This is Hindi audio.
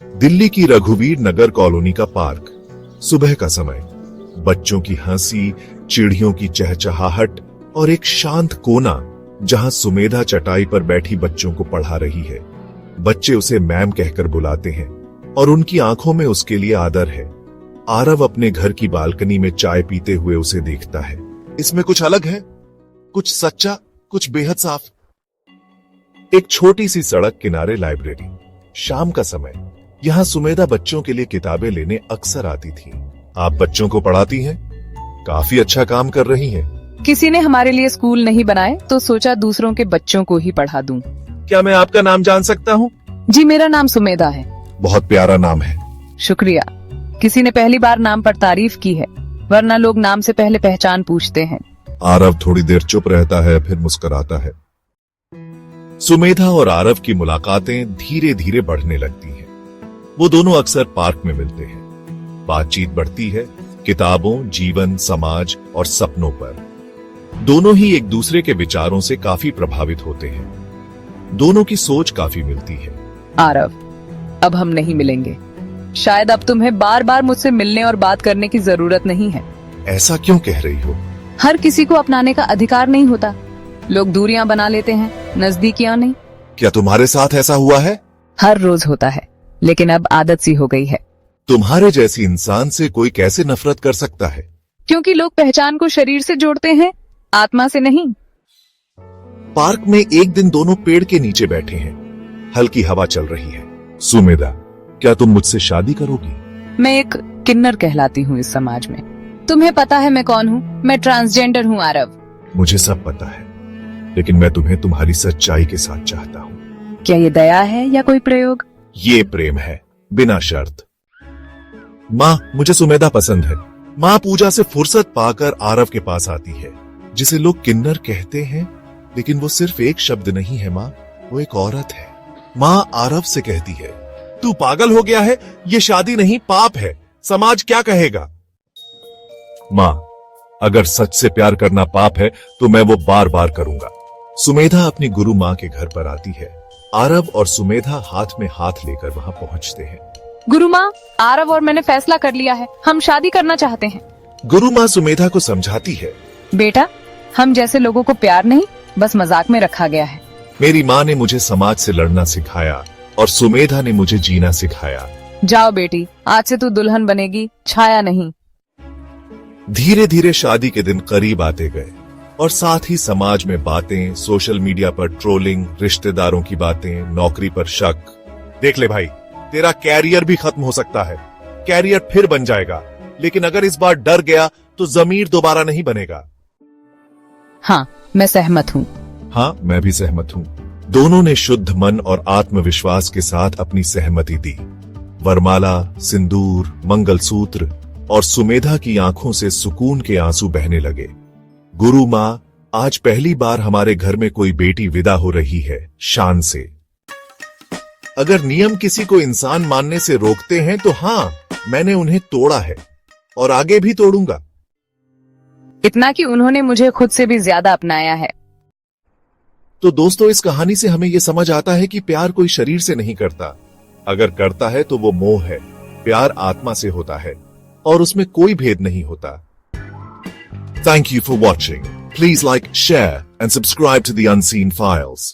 दिल्ली की रघुवीर नगर कॉलोनी का पार्क। सुबह का समय, बच्चों की हंसी, चिड़ियों की चहचहाहट और एक शांत कोना जहां सुमेधा चटाई पर बैठी बच्चों को पढ़ा रही है। बच्चे उसे मैम कहकर बुलाते हैं और उनकी आंखों में उसके लिए आदर है। आरव अपने घर की बालकनी में चाय पीते हुए उसे देखता है। इसमें कुछ अलग है, कुछ सच्चा, कुछ बेहद साफ। एक छोटी सी सड़क किनारे लाइब्रेरी। शाम का समय। यहां सुमेधा बच्चों के लिए किताबें लेने अक्सर आती थी। आप बच्चों को पढ़ाती हैं? काफी अच्छा काम कर रही हैं। किसी ने हमारे लिए स्कूल नहीं बनाए तो सोचा दूसरों के बच्चों को ही पढ़ा दूं। क्या मैं आपका नाम जान सकता हूँ? जी, मेरा नाम सुमेधा है। बहुत प्यारा नाम है। शुक्रिया। किसी ने पहली बार नाम पर तारीफ की है, वरना लोग नाम से पहले पहचान पूछते हैं। आरव थोड़ी देर चुप रहता है, फिर मुस्कुराता है। सुमेधा और आरव की मुलाकातें धीरे धीरे बढ़ने लगती हैं। वो दोनों अक्सर पार्क में मिलते हैं। बातचीत बढ़ती है किताबों, जीवन, समाज और सपनों पर। दोनों ही एक दूसरे के विचारों से काफी प्रभावित होते हैं। दोनों की सोच काफी मिलती है। आरव, अब हम नहीं मिलेंगे। शायद अब तुम्हें बार बार मुझसे मिलने और बात करने की जरूरत नहीं है। ऐसा क्यों कह रही हो? हर किसी को अपनाने का अधिकार नहीं होता। लोग दूरियां बना लेते हैं, नजदीकियां नहीं। क्या तुम्हारे साथ ऐसा हुआ है? हर रोज होता है, लेकिन अब आदत सी हो गई है। तुम्हारे जैसी इंसान से कोई कैसे नफरत कर सकता है? क्योंकि लोग पहचान को शरीर से जोड़ते हैं, आत्मा से नहीं। पार्क में एक दिन दोनों पेड़ के नीचे बैठे हैं। हल्की हवा चल रही है। सुमेधा, क्या तुम मुझसे शादी करोगी? मैं एक किन्नर कहलाती हूँ इस समाज में। तुम्हें पता है मैं कौन हूँ? मैं ट्रांसजेंडर हूँ आरव। मुझे सब पता है, लेकिन मैं तुम्हें तुम्हारी सच्चाई के साथ चाहता हूँ। क्या ये दया है या कोई प्रयोग? ये प्रेम है, बिना शर्त। माँ, मुझे सुमेधा पसंद है। माँ पूजा से फुर्सत पाकर आरव के पास आती है, जिसे लोग किन्नर कहते हैं, लेकिन वो सिर्फ एक शब्द नहीं है माँ, वो एक औरत है। माँ आरव से कहती है, तू पागल हो गया है, ये शादी नहीं पाप है, समाज क्या कहेगा? माँ, अगर सच से प्यार करना पाप है तो मैं वो बार बार करूंगा। सुमेधा अपनी गुरु माँ के घर पर आती है। आरव और सुमेधा हाथ में हाथ लेकर वहां पहुंचते हैं। गुरु माँ, आरव और मैंने फैसला कर लिया है, हम शादी करना चाहते हैं। गुरु माँ सुमेधा को समझाती है, बेटा, हम जैसे लोगों को प्यार नहीं, बस मजाक में रखा गया है। मेरी माँ ने मुझे समाज से लड़ना सिखाया और सुमेधा ने मुझे जीना सिखाया। जाओ बेटी, आज से तू दुल्हन बनेगी, छाया नहीं। धीरे धीरे शादी के दिन करीब आते गए और साथ ही समाज में बातें, सोशल मीडिया पर ट्रोलिंग, रिश्तेदारों की बातें, नौकरी पर शक। देख ले भाई, तेरा कैरियर भी खत्म हो सकता है। कैरियर फिर बन जाएगा, लेकिन अगर इस बार डर गया तो जमीर दोबारा नहीं बनेगा। हाँ, मैं सहमत हूँ। हाँ, मैं भी सहमत हूँ। दोनों ने शुद्ध मन और आत्मविश्वास के साथ अपनी सहमति दी। वरमाला, सिंदूर, मंगलसूत्र और सुमेधा की आंखों से सुकून के आंसू बहने लगे। गुरु माँ, आज पहली बार हमारे घर में कोई बेटी विदा हो रही है, शान से। अगर नियम किसी को इंसान मानने से रोकते हैं तो हाँ, मैंने उन्हें तोड़ा है और आगे भी तोड़ूंगा। इतना कि उन्होंने मुझे खुद से भी ज्यादा अपनाया है। तो दोस्तों, इस कहानी से हमें यह समझ आता है कि प्यार कोई शरीर से नहीं करता। अगर करता है तो वो मोह है। प्यार आत्मा से होता है और उसमें कोई भेद नहीं होता। Thank you for watching. Please like, share and subscribe to The Unseen Files.